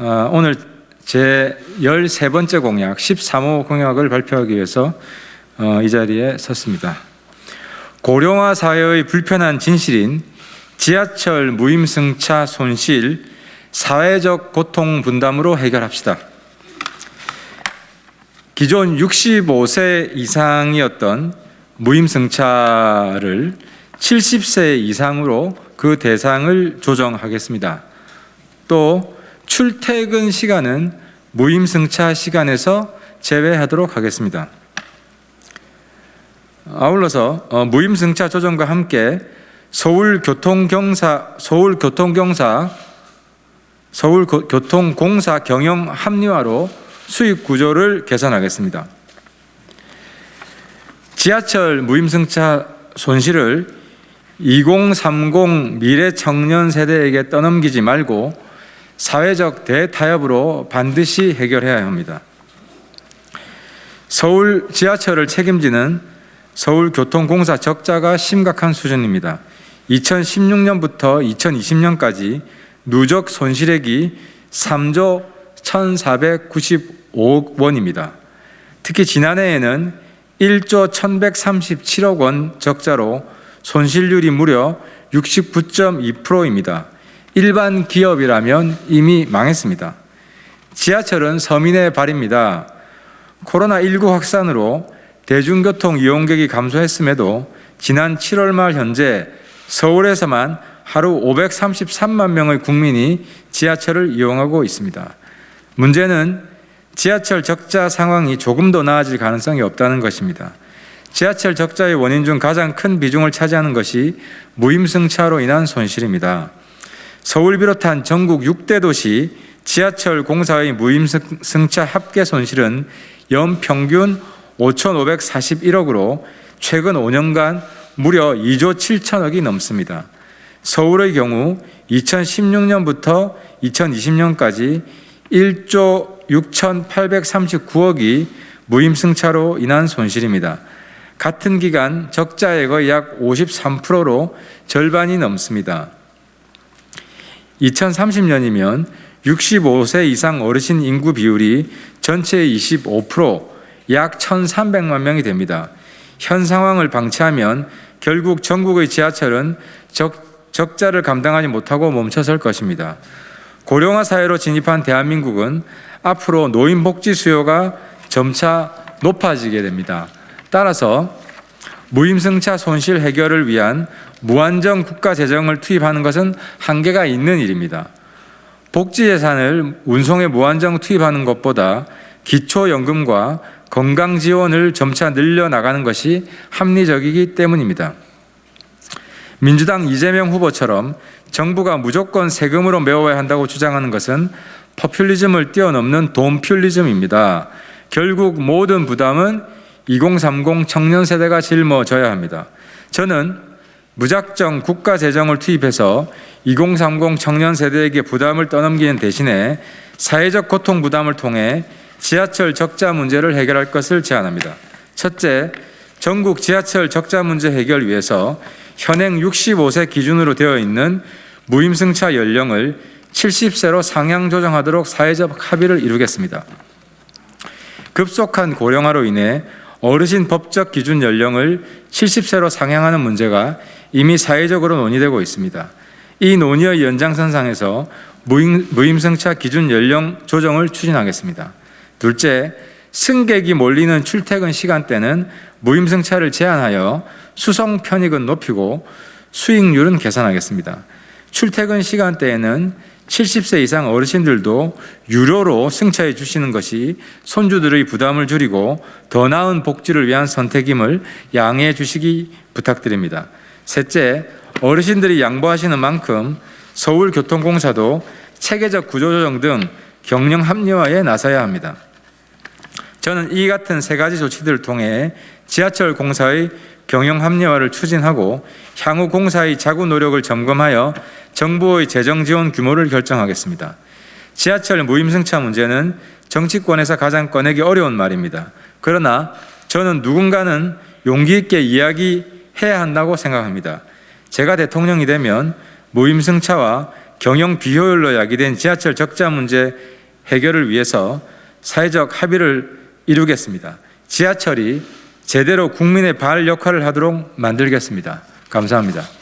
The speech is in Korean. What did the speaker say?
오늘 제 13번째 공약, 13호 공약을 발표하기 위해서 이 자리에 섰습니다. 고령화 사회의 불편한 진실인 지하철 무임승차 손실 사회적 고통 분담으로 해결합시다. 기존 65세 이상이었던 무임승차를 70세 이상으로 그 대상을 조정하겠습니다. 또 출퇴근 시간은 무임승차 시간에서 제외하도록 하겠습니다. 아울러서 무임승차 조정과 함께 서울교통공사 경영 합리화로 수익 구조를 개선하겠습니다. 지하철 무임승차 손실을 2030 미래 청년 세대에게 떠넘기지 말고 사회적 대타협으로 반드시 해결해야 합니다. 서울 지하철을 책임지는 서울교통공사 적자가 심각한 수준입니다. 2016년부터 2020년까지 누적 손실액이 3조 1,495억 원입니다. 특히 지난해에는 1조 1,137억 원 적자로 손실률이 무려 69.2%입니다. 일반 기업이라면 이미 망했습니다. 지하철은 서민의 발입니다. 코로나19 확산으로 대중교통 이용객이 감소했음에도 지난 7월 말 현재 서울에서만 하루 533만 명의 국민이 지하철을 이용하고 있습니다. 문제는 지하철 적자 상황이 조금 더 나아질 가능성이 없다는 것입니다. 지하철 적자의 원인 중 가장 큰 비중을 차지하는 것이 무임승차로 인한 손실입니다. 서울 비롯한 전국 6대 도시 지하철 공사의 무임승차 합계 손실은 연평균 5,541억으로 최근 5년간 무려 2조 7천억이 넘습니다. 서울의 경우 2016년부터 2020년까지 1조 6,839억이 무임승차로 인한 손실입니다. 같은 기간 적자액의 약 53%로 절반이 넘습니다. 2030년이면 65세 이상 어르신 인구 비율이 전체의 25%, 약 1,300만 명이 됩니다. 현 상황을 방치하면 결국 전국의 지하철은 적자를 감당하지 못하고 멈춰설 것입니다. 고령화 사회로 진입한 대한민국은 앞으로 노인 복지 수요가 점차 높아지게 됩니다. 따라서 무임승차 손실 해결을 위한 무한정 국가 재정을 투입하는 것은 한계가 있는 일입니다. 복지 예산을 운송에 무한정 투입하는 것보다 기초연금과 건강 지원을 점차 늘려나가는 것이 합리적이기 때문입니다. 민주당 이재명 후보처럼 정부가 무조건 세금으로 메워야 한다고 주장하는 것은 포퓰리즘을 뛰어넘는 돈퓰리즘입니다. 결국 모든 부담은 2030 청년 세대가 짊어져야 합니다. 저는 무작정 국가 재정을 투입해서 2030 청년 세대에게 부담을 떠넘기는 대신에 사회적 고통 부담을 통해 지하철 적자 문제를 해결할 것을 제안합니다. 첫째, 전국 지하철 적자 문제 해결 위해서 현행 65세 기준으로 되어 있는 무임승차 연령을 70세로 상향 조정하도록 사회적 합의를 이루겠습니다. 급속한 고령화로 인해 어르신 법적 기준 연령을 70세로 상향하는 문제가 이미 사회적으로 논의되고 있습니다. 이 논의의 연장선상에서 무임승차 기준 연령 조정을 추진하겠습니다. 둘째, 승객이 몰리는 출퇴근 시간대는 무임승차를 제한하여 수송 편익은 높이고 수익률은 개선하겠습니다. 출퇴근 시간대에는 70세 이상 어르신들도 유료로 승차해 주시는 것이 손주들의 부담을 줄이고 더 나은 복지를 위한 선택임을 양해해 주시기 부탁드립니다. 셋째, 어르신들이 양보하시는 만큼 서울교통공사도 체계적 구조조정 등 경영 합리화에 나서야 합니다. 저는 이 같은 세 가지 조치들을 통해 지하철 공사의 경영 합리화를 추진하고 향후 공사의 자구 노력을 점검하여 정부의 재정 지원 규모를 결정하겠습니다. 지하철 무임승차 문제는 정치권에서 가장 꺼내기 어려운 말입니다. 그러나 저는 누군가는 용기 있게 이야기해야 한다고 생각합니다. 제가 대통령이 되면 무임승차와 경영 비효율로 야기된 지하철 적자 문제 해결을 위해서 사회적 합의를 이루겠습니다. 지하철이 제대로 국민의 발 역할을 하도록 만들겠습니다. 감사합니다.